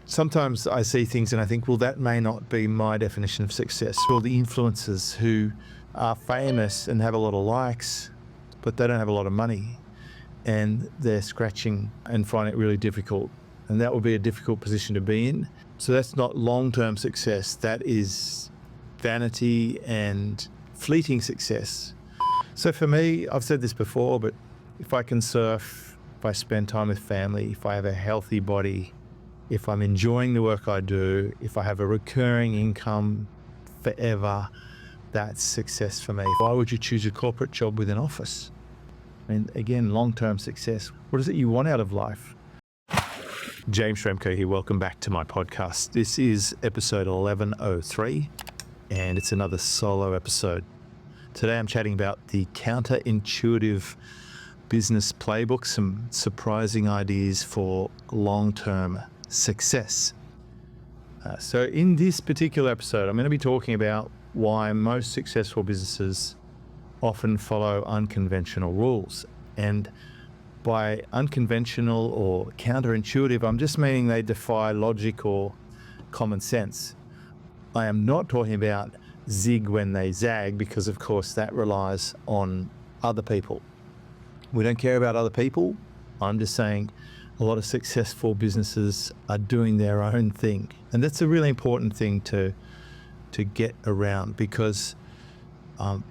Sometimes I see things and I think, well, that may not be my definition of success. Or the influencers who are famous and have a lot of likes, but they don't have a lot of money, and they're scratching and find it really difficult. And that would be a difficult position to be in. So that's not long-term success. That is vanity and fleeting success. So for me, I've said this before, but if I can surf, if I spend time with family, if I have a healthy body, if I'm enjoying the work I do, if I have a recurring income forever, that's success for me. Why would you choose a corporate job with an office? And again, long-term success. What is it you want out of life? James Schramko here. Welcome back to my podcast. This is episode 1103, and it's another solo episode. Today I'm chatting about the counterintuitive business playbook, some surprising ideas for long-term success. So in this particular episode, I'm going to be talking about why most successful businesses often follow unconventional rules. And by unconventional or counterintuitive, I'm just meaning they defy logic or common sense. I am not talking about zig when they zag, because of course that relies on other people. We don't care about other people. I'm just saying a lot of successful businesses are doing their own thing. And that's a really important thing to get around, because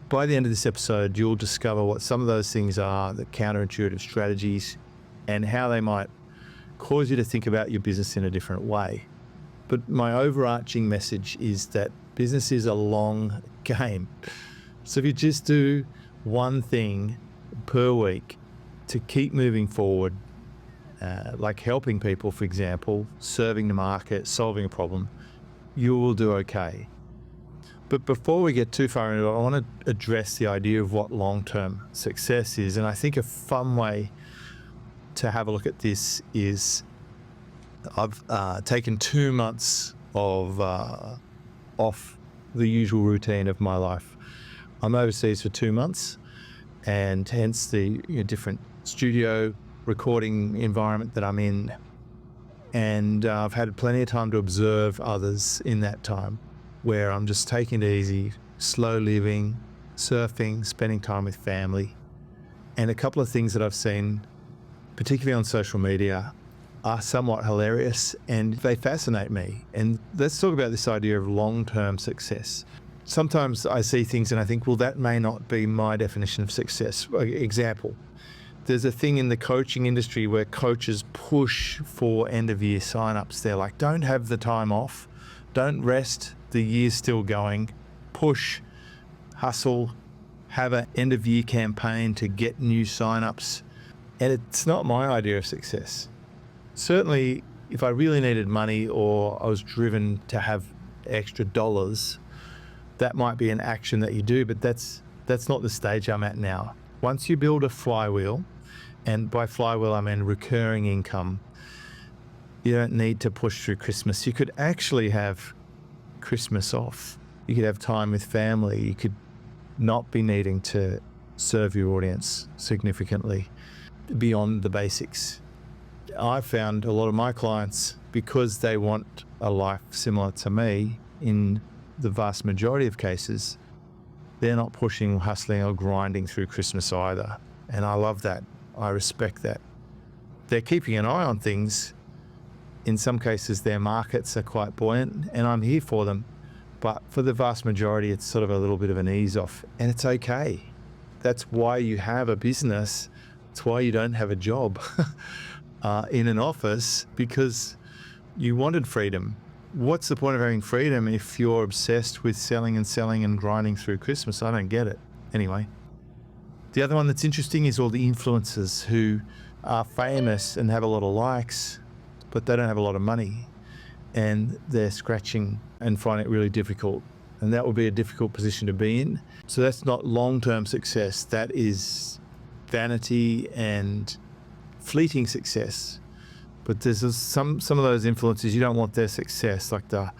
by the end of this episode, you'll discover what some of those things are, the counterintuitive strategies, and how they might cause you to think about your business in a different way. But my overarching message is that business is a long game. So if you just do one thing per week to keep moving forward, like helping people, for example, serving the market, solving a problem, you will do okay. But before we get too far into it, I want to address the idea of what long-term success is. And I think a fun way to have a look at this is I've taken 2 months of off the usual routine of my life. I'm overseas for 2 months, and hence the different studio recording environment that I'm in. And I've had plenty of time to observe others in that time, where I'm just taking it easy, slow living, surfing, spending time with family. And a couple of things that I've seen, particularly on social media, are somewhat hilarious and they fascinate me. And let's talk about this idea of long-term success. Sometimes I see things and I think, well, that may not be my definition of success. Example, there's a thing in the coaching industry where coaches push for end-of-year sign-ups. They're like, don't have the time off, don't rest, the year's still going, push, hustle, have an end-of-year campaign to get new sign-ups. And it's not my idea of success. Certainly, if I really needed money or I was driven to have extra dollars, that might be an action that you do, but that's not the stage I'm at now. Once you build a flywheel, and by flywheel I mean recurring income, you don't need to push through Christmas. You could actually have Christmas off. You could have time with family. You could not be needing to serve your audience significantly beyond the basics. I've found a lot of my clients, because they want a life similar to me, in the vast majority of cases, they're not pushing, hustling or grinding through Christmas either. And I love that. I respect that. They're keeping an eye on things. In some cases, their markets are quite buoyant, and I'm here for them. But for the vast majority, it's sort of a little bit of an ease off, and it's okay. That's why you have a business. It's why you don't have a job in an office, because you wanted freedom. What's the point of having freedom if you're obsessed with selling and grinding through Christmas? I don't get it. Anyway, the other one that's interesting is all the influencers who are famous and have a lot of likes, but they don't have a lot of money, and they're scratching and find it really difficult. And that would be a difficult position to be in. So that's not long-term success. That is vanity and fleeting success. But there's some of those influencers, you don't want their success, like the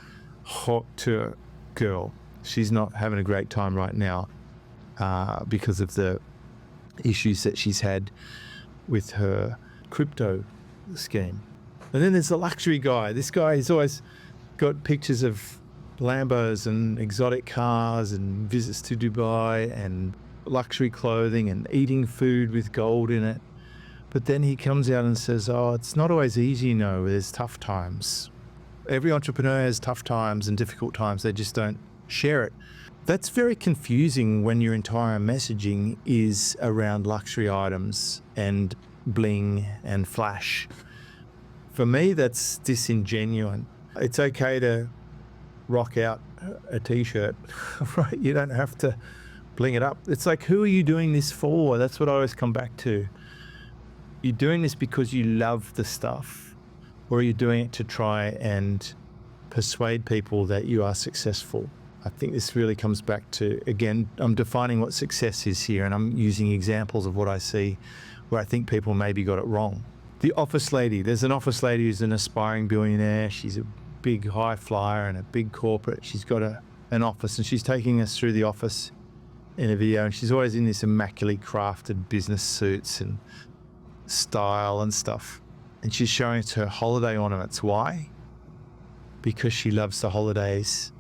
hot tour girl. She's not having a great time right now because of the issues that she's had with her crypto scheme. And then there's the luxury guy. This guy, he's always got pictures of Lambos and exotic cars and visits to Dubai and luxury clothing and eating food with gold in it. But then he comes out and says, oh, it's not always easy, there's tough times. Every entrepreneur has tough times and difficult times. They just don't share it. That's very confusing when your entire messaging is around luxury items and bling and flash. For me, that's disingenuous. It's okay to rock out a t-shirt, right? You don't have to bling it up. It's like, who are you doing this for? That's what I always come back to. You're doing this because you love the stuff, or are you doing it to try and persuade people that you are successful? I think this really comes back to, again, I'm defining what success is here, and I'm using examples of what I see where I think people maybe got it wrong. The office lady, there's an office lady who's an aspiring billionaire. She's a big high flyer and a big corporate. She's got an office, and she's taking us through the office in a video, and she's always in this immaculately crafted business suits and style and stuff. And she's showing us her holiday ornaments. Why? Because she loves the holidays.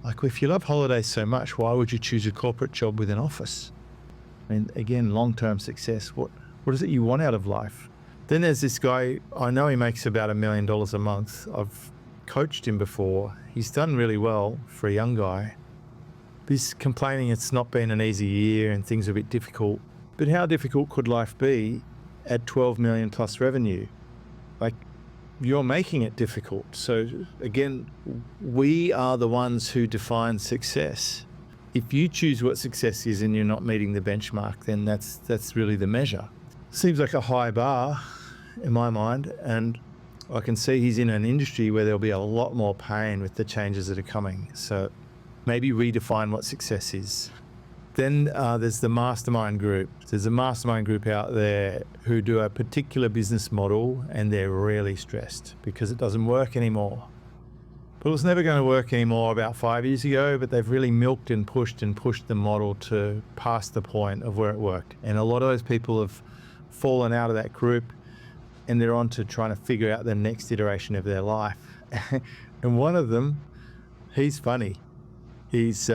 Like, if you love holidays so much, why would you choose a corporate job with an office? I mean, again, long-term success. What is it you want out of life? Then there's this guy, I know he makes about $1 million a month. I've coached him before. He's done really well for a young guy. He's complaining it's not been an easy year and things are a bit difficult. But how difficult could life be at 12 million plus revenue? Like, you're making it difficult. So again, we are the ones who define success. If you choose what success is and you're not meeting the benchmark, then that's really the measure. Seems like a high bar in my mind, and I can see he's in an industry where there'll be a lot more pain with the changes that are coming. So maybe redefine what success is. Then there's the mastermind group. There's a mastermind group out there who do a particular business model, and they're really stressed because it doesn't work anymore. But it was never going to work anymore about 5 years ago, but they've really milked and pushed the model to past the point of where it worked. And a lot of those people have fallen out of that group, and they're on to trying to figure out the next iteration of their life. And one of them, he's funny. He's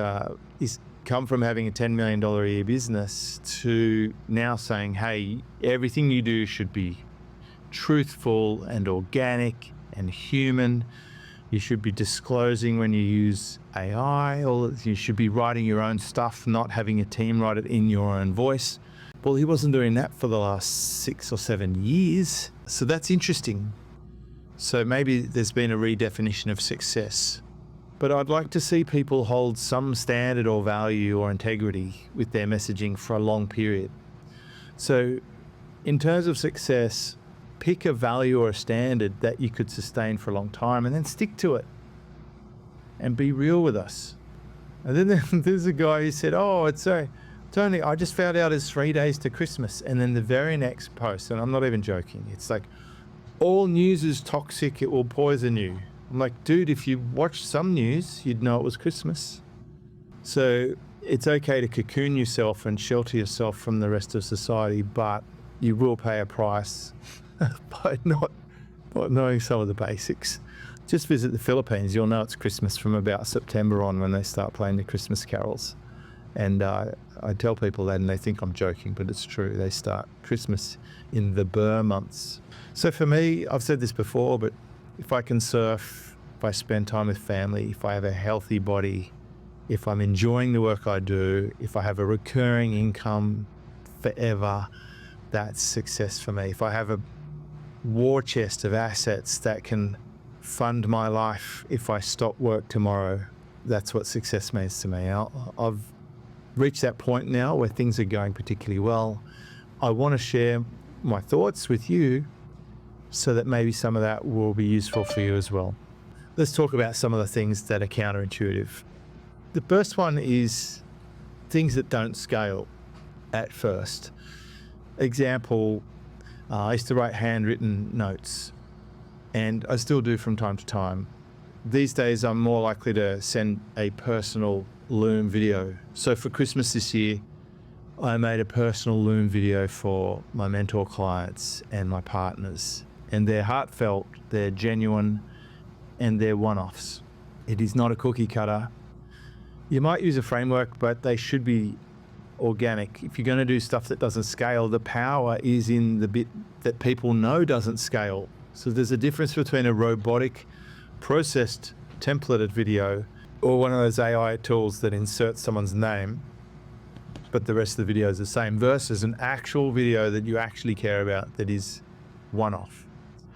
come from having a $10 million a year business to now saying, hey, everything you do should be truthful and organic and human. You should be disclosing when you use AI, or you should be writing your own stuff, not having a team write it in your own voice. Well, he wasn't doing that for the last 6 or 7 years. So that's interesting. So maybe there's been a redefinition of success. But I'd like to see people hold some standard or value or integrity with their messaging for a long period. So in terms of success, pick a value or a standard that you could sustain for a long time and then stick to it and be real with us. And then there's a guy who said, oh, it's only, I just found out it's 3 days to Christmas. And then the very next post, and I'm not even joking, it's like, all news is toxic, it will poison you. I'm like, dude, if you watched some news, you'd know it was Christmas. So it's okay to cocoon yourself and shelter yourself from the rest of society, but you will pay a price by not knowing some of the basics. Just visit the Philippines. You'll know it's Christmas from about September on when they start playing the Christmas carols. And I tell people that and they think I'm joking, but it's true. They start Christmas in the Burr months. So for me, I've said this before, but if I can surf, if I spend time with family, if I have a healthy body, if I'm enjoying the work I do, if I have a recurring income forever, that's success for me. If I have a war chest of assets that can fund my life if I stop work tomorrow, that's what success means to me. I've reached that point now where things are going particularly well. I want to share my thoughts with you so that maybe some of that will be useful for you as well. Let's talk about some of the things that are counterintuitive. The first one is things that don't scale at first. Example, I used to write handwritten notes, and I still do from time to time. These days, I'm more likely to send a personal Loom video. So for Christmas this year, I made a personal Loom video for my mentor clients and my partners. and they're heartfelt, they're genuine, and they're one-offs. It is not a cookie cutter. You might use a framework, but they should be organic. If you're going to do stuff that doesn't scale, the power is in the bit that people know doesn't scale. So there's a difference between a robotic, processed, templated video or one of those AI tools that inserts someone's name, but the rest of the video is the same, versus an actual video that you actually care about that is one-off.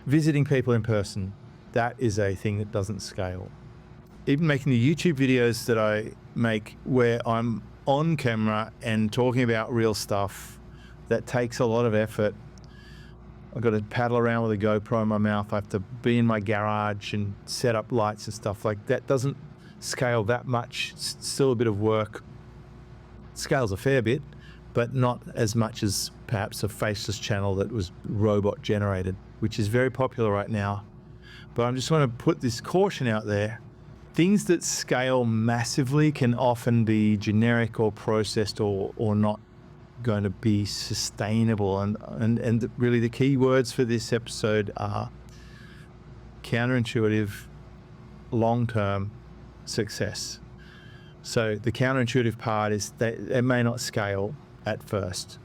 Visiting people in person, that is a thing that doesn't scale. Even making the YouTube videos that I make where I'm on camera and talking about real stuff, that takes a lot of effort. I've got to paddle around with a GoPro in my mouth. I have to be in my garage and set up lights and stuff like that. Doesn't scale that much. It's still a bit of work. It scales a fair bit, but not as much as perhaps a faceless channel that was robot generated, which is very popular right now. But I just want to put this caution out there. Things that scale massively can often be generic or processed or not going to be sustainable. And really the key words for this episode are counterintuitive, long-term success. So the counterintuitive part is that it may not scale at first.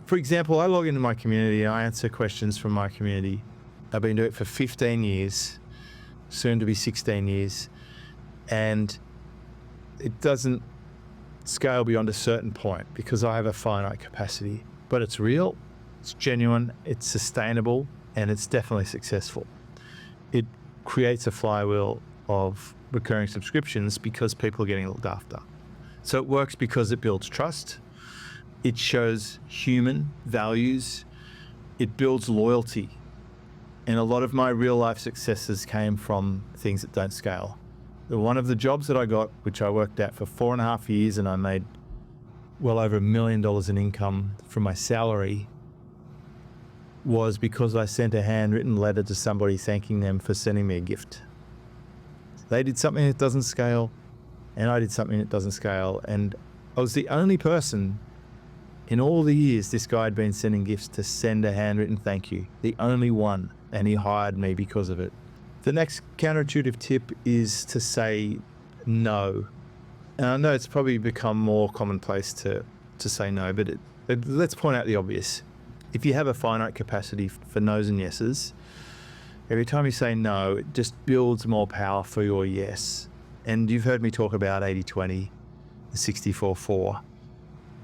For example, I log into my community and I answer questions from my community. I've been doing it for 15 years, soon to be 16 years. And it doesn't scale beyond a certain point because I have a finite capacity, but it's real, it's genuine, it's sustainable, and it's definitely successful. It creates a flywheel of recurring subscriptions because people are getting looked after. So it works because it builds trust, it shows human values, it builds loyalty. And a lot of my real life successes came from things that don't scale. One of the jobs that I got, which I worked at for 4.5 years, and I made well over $1 million in income from my salary, was because I sent a handwritten letter to somebody thanking them for sending me a gift. They did something that doesn't scale, and I did something that doesn't scale, and I was the only person in all the years this guy had been sending gifts to send a handwritten thank you. The only one, and he hired me because of it. The next counterintuitive tip is to say no. And I know it's probably become more commonplace to say no, but let's point out the obvious. If you have a finite capacity for no's and yeses, every time you say no, it just builds more power for your yes. And you've heard me talk about 80-20, the 64-4.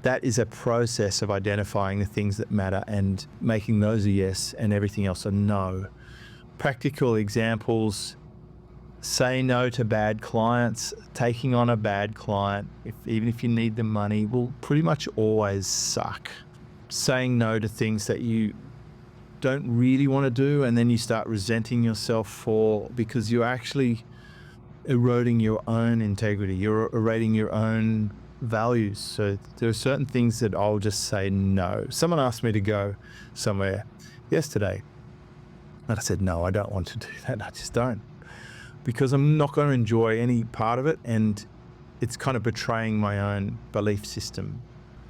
That is a process of identifying the things that matter and making those a yes and everything else a no. Practical examples: say no to bad clients. Taking on a bad client, even if you need the money, will pretty much always suck. Saying no to things that you don't really want to do, and then you start resenting yourself because you're actually eroding your own integrity. You're eroding your own values. So there are certain things that I'll just say no. Someone asked me to go somewhere yesterday, and I said, no, I don't want to do that. I just don't. Because I'm not going to enjoy any part of it, and it's kind of betraying my own belief system.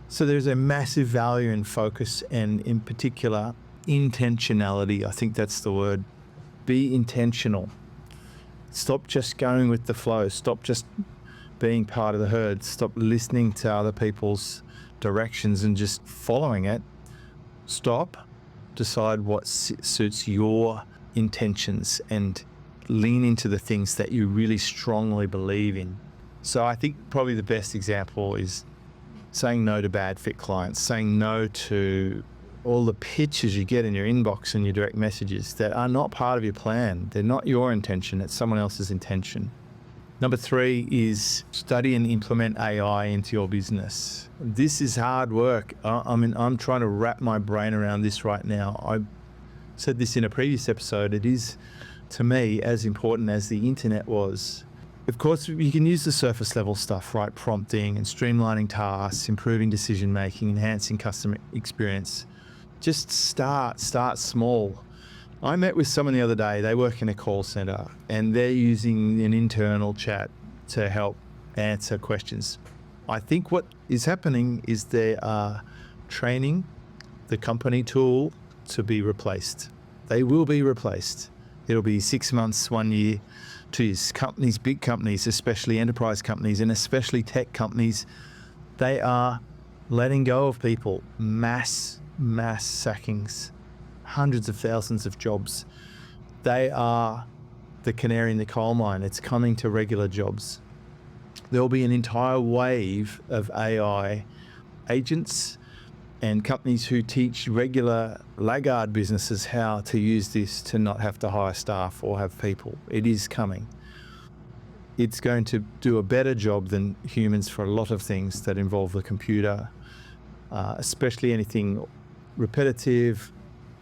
So there's a massive value in focus, and in particular, intentionality. I think that's the word. Be intentional. Stop just going with the flow. Stop just being part of the herd. Stop listening to other people's directions and just following it. Stop. Decide what suits your intentions and lean into the things that you really strongly believe in. So I think probably the best example is saying no to bad fit clients, saying no to all the pitches you get in your inbox and your direct messages that are not part of your plan. They're not your intention, it's someone else's intention. Number 3 is study and implement AI into your business. This is hard work. I'm trying to wrap my brain around this right now. I said this in a previous episode. It is, to me, as important as the internet was. Of course, you can use the surface level stuff, right? Prompting and streamlining tasks, improving decision making, enhancing customer experience. Just start small. I met with someone the other day. They work in a call center and they're using an internal chat to help answer questions. I think what is happening is they are training the company tool to be replaced. They will be replaced. It'll be 6 months, 1 year, 2 years. Companies, big companies, especially enterprise companies and especially tech companies, they are letting go of people. Mass sackings, hundreds of thousands of jobs. They are the canary in the coal mine. It's coming to regular jobs. There'll be an entire wave of AI agents and companies who teach regular laggard businesses how to use this to not have to hire staff or have people. It is coming. It's going to do a better job than humans for a lot of things that involve the computer, especially anything repetitive,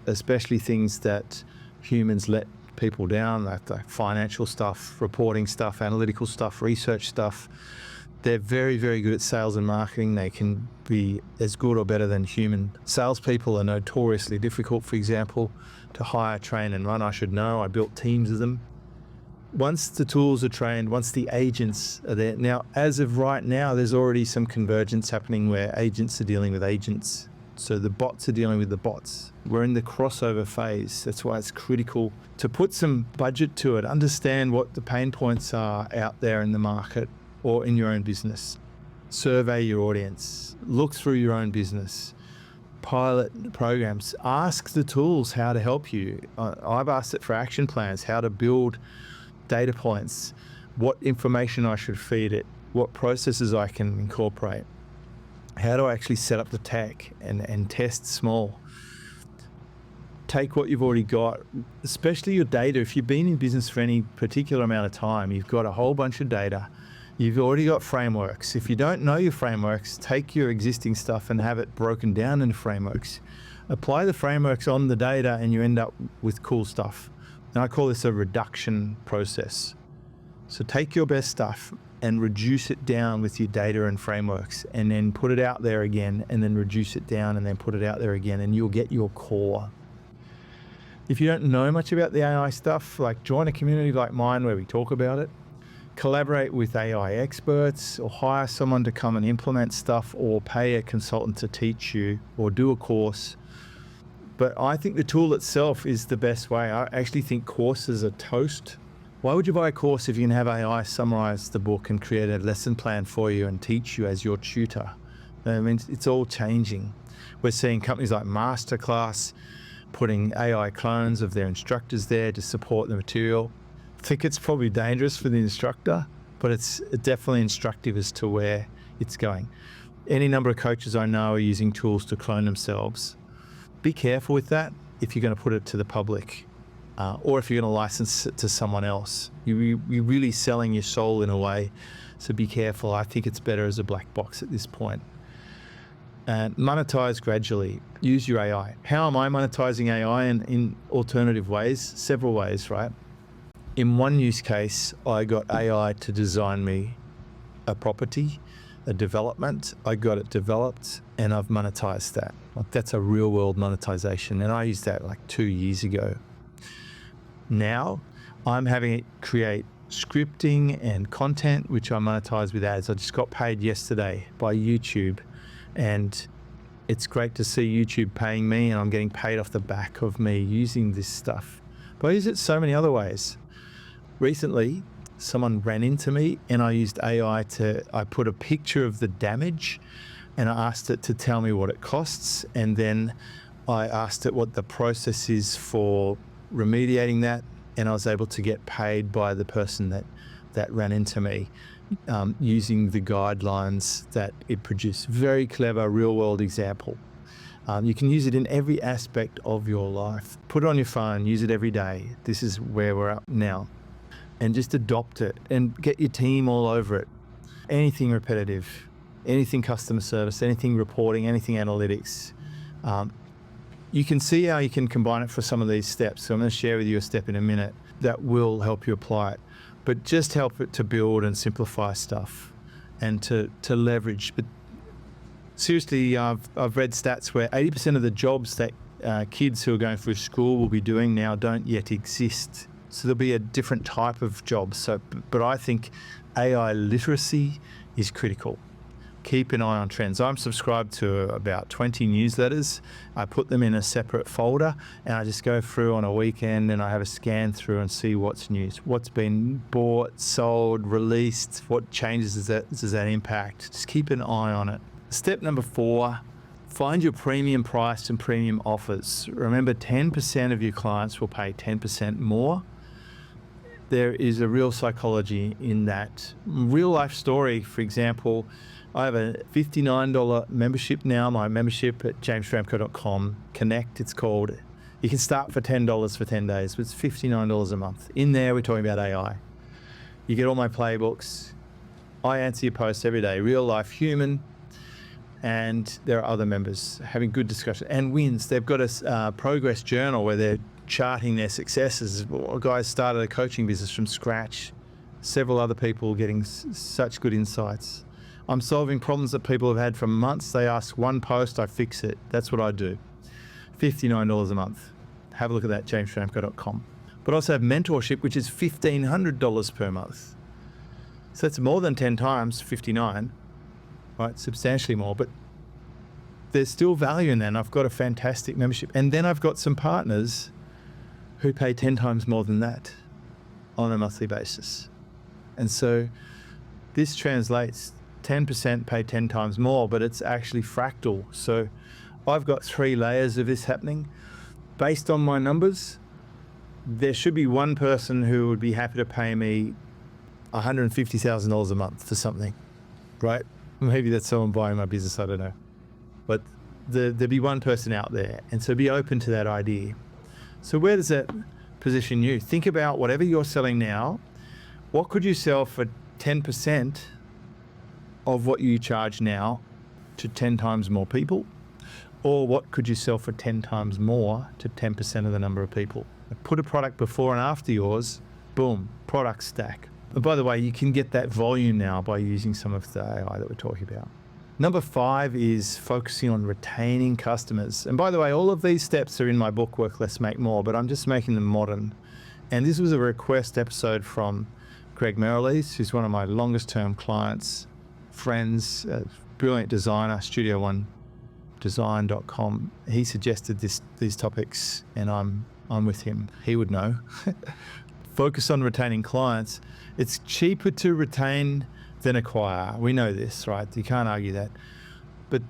especially things that humans let people down, like the financial stuff, reporting stuff, analytical stuff, research stuff. They're very, very good at sales and marketing. They can be as good or better than human. Salespeople are notoriously difficult, for example, to hire, train and run. I should know. I built teams of them. Once the tools are trained, once the agents are there. Now, as of right now, there's already some convergence happening where agents are dealing with agents. So the bots are dealing with the bots. We're in the crossover phase. That's why it's critical to put some budget to it, understand what the pain points are out there in the market or in your own business. Survey your audience, look through your own business, pilot programs, ask the tools how to help you. I've asked it for action plans, how to build data points, what information I should feed it, what processes I can incorporate. How do I actually set up the tech and test small? Take what you've already got, especially your data. If you've been in business for any particular amount of time, you've got a whole bunch of data. You've already got frameworks. If you don't know your frameworks, take your existing stuff and have it broken down into frameworks. Apply the frameworks on the data and you end up with cool stuff. And I call this a reduction process. So take your best stuff and reduce it down with your data and frameworks, and then put it out there again, and then reduce it down and then put it out there again, and you'll get your core. If you don't know much about the AI stuff, like join a community like mine where we talk about it, collaborate with AI experts, or hire someone to come and implement stuff, or pay a consultant to teach you, or do a course. But I think the tool itself is the best way. I actually think courses are toast. Why would you buy a course if you can have AI summarize the book and create a lesson plan for you and teach you as your tutor? I mean, it's all changing. We're seeing companies like Masterclass putting AI clones of their instructors there to support the material. I think it's probably dangerous for the instructor, but it's definitely instructive as to where it's going. Any number of coaches I know are using tools to clone themselves. Be careful with that if you're going to put it to the public. Or if you're going to license it to someone else. You're really selling your soul in a way, so be careful. I think it's better as a black box at this point. And monetize gradually. Use your AI. How am I monetizing AI in alternative ways? Several ways, right? In one use case, I got AI to design me a property, a development. I got it developed and I've monetized that. Like, that's a real world monetization. And I used that like 2 years ago. Now I'm having it create scripting and content, which I monetize with ads. I just got paid yesterday by YouTube, and it's great to see YouTube paying me, and I'm getting paid off the back of me using this stuff. But I use it so many other ways. Recently, someone ran into me and I used AI I put a picture of the damage and I asked it to tell me what it costs, and then I asked it what the process is for remediating that, and I was able to get paid by the person that ran into me using the guidelines that it produced. Very clever, real world example. You can use it in every aspect of your life. Put it on your phone, use it every day. This is where we're at now. And just adopt it and get your team all over it. Anything repetitive, anything customer service, anything reporting, anything analytics. You can see how you can combine it for some of these steps. So I'm going to share with you a step in a minute that will help you apply it. But just help it to build and simplify stuff and to leverage. But seriously, I've read stats where 80% of the jobs that kids who are going through school will be doing now don't yet exist. So there'll be a different type of job. But I think AI literacy is critical. keep an eye on trends. I'm subscribed to about 20 newsletters. I put them in a separate folder and I just go through on a weekend and I have a scan through and see what's news, what's been bought, sold, released, what changes does that impact. Just keep an eye on it. Step number 4, find your premium price and premium offers. Remember, 10% of your clients will pay 10% more. There is a real psychology in that. Real life story, for example, I have a $59 membership now, my membership at jamesschramko.com. Connect, it's called. You can start for $10 for 10 days, but it's $59 a month. In there, we're talking about AI. You get all my playbooks. I answer your posts every day, real life human. And there are other members having good discussion and wins. They've got a progress journal where they're charting their successes. A guy started a coaching business from scratch. Several other people getting such good insights. I'm solving problems that people have had for months. They ask one post, I fix it. That's what I do. $59 a month. Have a look at that, jamesschramko.com. But I also have mentorship, which is $1,500 per month. So that's more than 10 times 59, right? Substantially more, but there's still value in that. And I've got a fantastic membership. And then I've got some partners who pay 10 times more than that on a monthly basis. And so this translates 10% pay 10 times more, but it's actually fractal. So I've got 3 layers of this happening. Based on my numbers, there should be one person who would be happy to pay me $150,000 a month for something, right? Maybe that's someone buying my business, I don't know. But there'd be one person out there. And so be open to that idea. So where does that position you? Think about whatever you're selling now. What could you sell for 10% of what you charge now to 10 times more people? Or what could you sell for 10 times more to 10% of the number of people? Put a product before and after yours, boom, product stack. And by the way, you can get that volume now by using some of the AI that we're talking about. Number 5 is focusing on retaining customers. And by the way, all of these steps are in my book, Work Less, Make More, but I'm just making them modern. And this was a request episode from Greg Merrilees, who's one of my longest term clients, friends, brilliant designer, StudioOneDesign.com. He suggested these topics and I'm with him. He would know. Focus on retaining clients. It's cheaper to retain than acquire. We know this, right? You can't argue that. But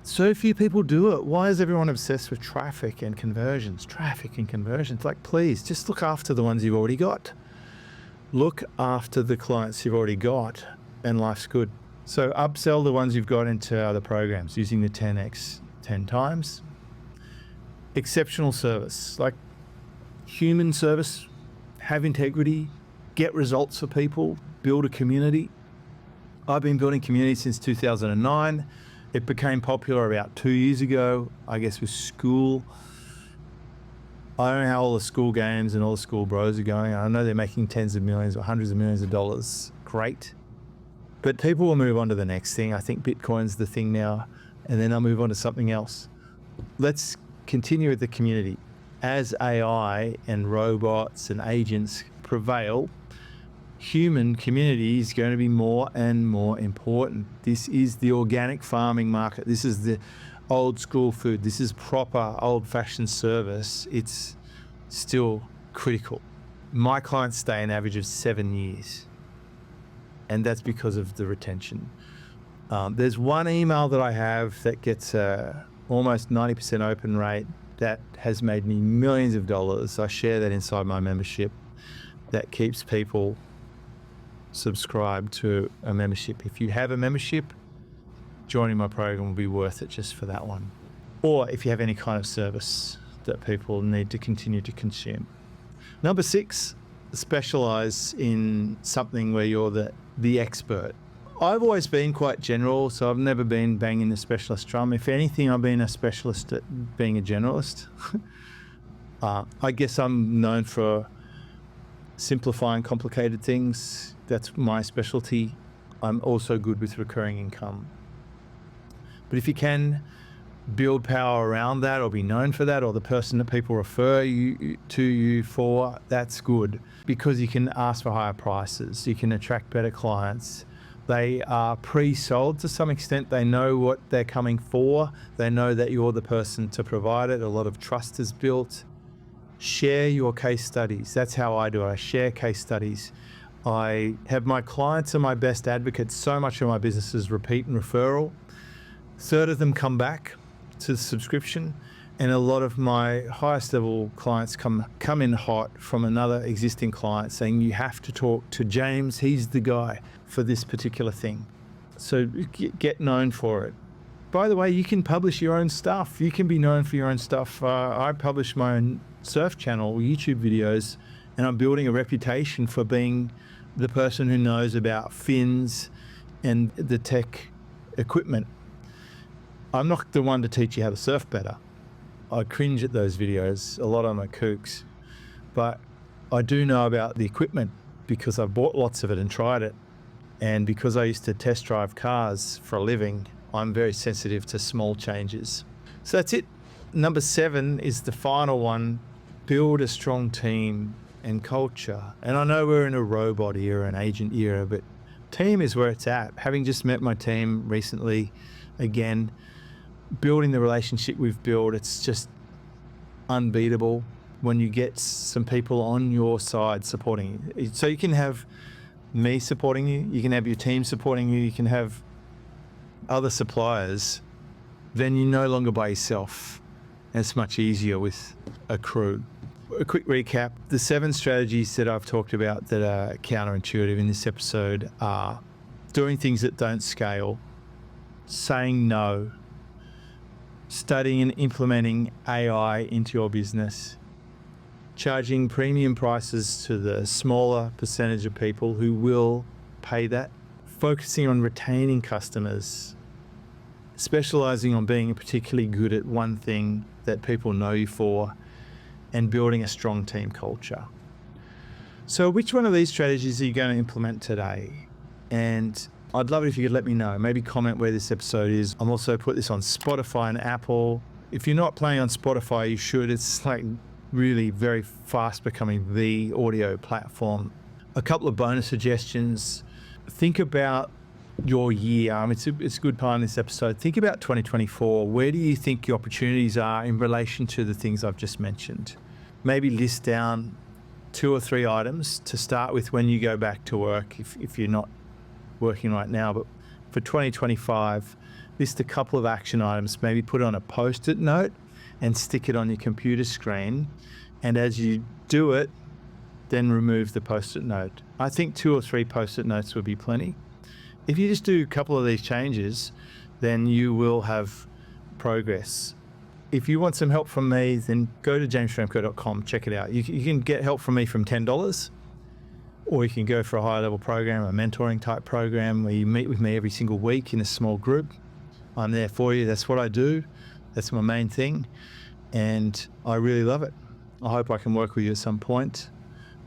so few people do it. Why is everyone obsessed with traffic and conversions? Traffic and conversions. Like, please, just look after the ones you've already got. Look after the clients you've already got and life's good. So upsell the ones you've got into other programs using the 10x 10 times. Exceptional service, like human service, have integrity, get results for people, build a community. I've been building community since 2009. It became popular about 2 years ago, I guess, with school. I don't know how all the school games and all the school bros are going. I know they're making tens of millions or hundreds of millions of dollars. Great. But people will move on to the next thing. I think Bitcoin's the thing now, and then I'll move on to something else. Let's continue with the community. As AI and robots and agents prevail, human community is going to be more and more important. This is the organic farming market. This is the old school food. This is proper old fashioned service. It's still critical. My clients stay an average of 7 years, and that's because of the retention. There's one email that I have that gets almost 90% open rate that has made me millions of dollars. I share that inside my membership. That keeps people subscribed to a membership. If you have a membership, joining my program will be worth it just for that one. Or if you have any kind of service that people need to continue to consume. Number 6, specialize in something where you're the expert. I've always been quite general, so I've never been banging the specialist drum. If anything, I've been a specialist at being a generalist. I guess I'm known for simplifying complicated things. That's my specialty. I'm also good with recurring income. But if you can build power around that or be known for that, or the person that people refer to you for, that's good, because you can ask for higher prices. You can attract better clients. They are pre-sold to some extent. They know what they're coming for. They know that you're the person to provide it. A lot of trust is built. Share your case studies. That's how I do it. I share case studies. I have my clients are my best advocates. So much of my business is repeat and referral. A third of them come back to the subscription, and a lot of my highest level clients come in hot from another existing client saying, you have to talk to James, he's the guy for this particular thing. So get known for it. By the way, you can publish your own stuff. You can be known for your own stuff. I publish my own surf channel, YouTube videos, and I'm building a reputation for being the person who knows about fins and the tech equipment. I'm not the one to teach you how to surf better. I cringe at those videos. A lot of them are kooks. But I do know about the equipment because I've bought lots of it and tried it. And because I used to test drive cars for a living, I'm very sensitive to small changes. So that's it. Number 7 is the final one. Build a strong team and culture. And I know we're in a robot era, an agent era, but team is where it's at. Having just met my team recently, again, building the relationship we've built, it's just unbeatable when you get some people on your side supporting you. So you can have me supporting you, you can have your team supporting you, you can have other suppliers, then you're no longer by yourself. It's much easier with a crew. A quick recap, the 7 strategies that I've talked about that are counterintuitive in this episode are doing things that don't scale, saying no, studying and implementing AI into your business, charging premium prices to the smaller percentage of people who will pay that, focusing on retaining customers, specializing on being particularly good at one thing that people know you for, and building a strong team culture. So which one of these strategies are you going to implement today? And I'd love it if you could let me know. Maybe comment where this episode is. I'm also put this on Spotify and Apple. If you're not playing on Spotify, you should. It's like really very fast becoming the audio platform. A couple of bonus suggestions. Think about your year. It's a good part in this episode. Think about 2024. Where do you think your opportunities are in relation to the things I've just mentioned? Maybe list down 2 or 3 items to start with when you go back to work, if you're not working right now. But for 2025, list a couple of action items, maybe put it on a post-it note and stick it on your computer screen. And as you do it, then remove the post-it note. I think 2 or 3 post-it notes would be plenty. If you just do a couple of these changes, then you will have progress. If you want some help from me, then go to jamesschramko.com, check it out. You can get help from me from $10, or you can go for a higher level program, a mentoring type program where you meet with me every single week in a small group. I'm there for you. That's what I do. That's my main thing. And I really love it. I hope I can work with you at some point.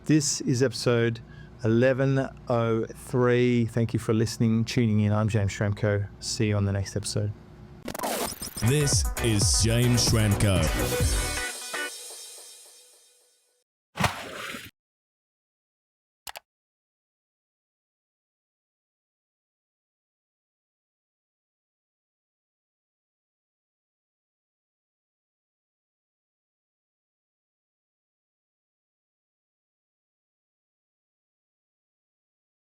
This is episode 1103. Thank you for listening, tuning in. I'm James Schramko. See you on the next episode. This is James Schramko.